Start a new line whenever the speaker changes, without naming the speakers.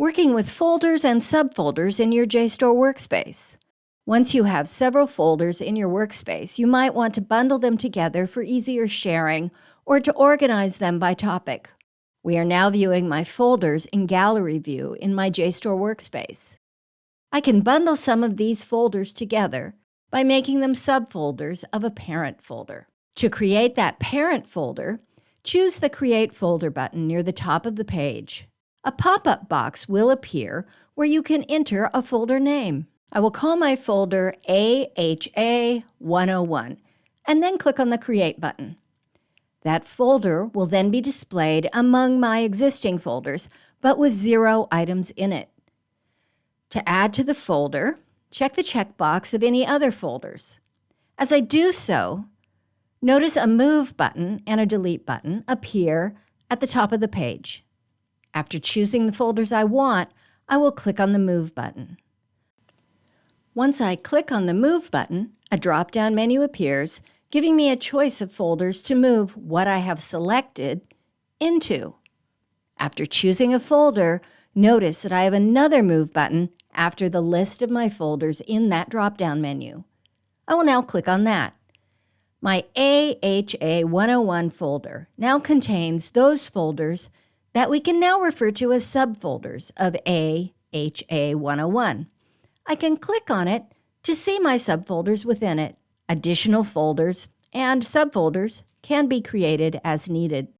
Working with folders and subfolders in your JSTOR Workspace. Once you have several folders in your workspace, you might want to bundle them together for easier sharing or to organize them by topic. We are now viewing my folders in Gallery View in my JSTOR Workspace. I can bundle some of these folders together by making them subfolders of a parent folder. To create that parent folder, choose the Create Folder button near the top of the page. A pop-up box will appear where you can enter a folder name. I will call my folder AHA101 and then click on the Create button. That folder will then be displayed among my existing folders, but with 0 items in it. To add to the folder, check the checkbox of any other folders. As I do so, notice a Move button and a Delete button appear at the top of the page. After choosing the folders I want, I will click on the Move button. Once I click on the Move button, a drop-down menu appears, giving me a choice of folders to move what I have selected into. After choosing a folder, notice that I have another Move button after the list of my folders in that drop-down menu. I will now click on that. My AHA101 folder now contains those folders that we can now refer to as subfolders of AHA101. I can click on it to see my subfolders within it. Additional folders and subfolders can be created as needed.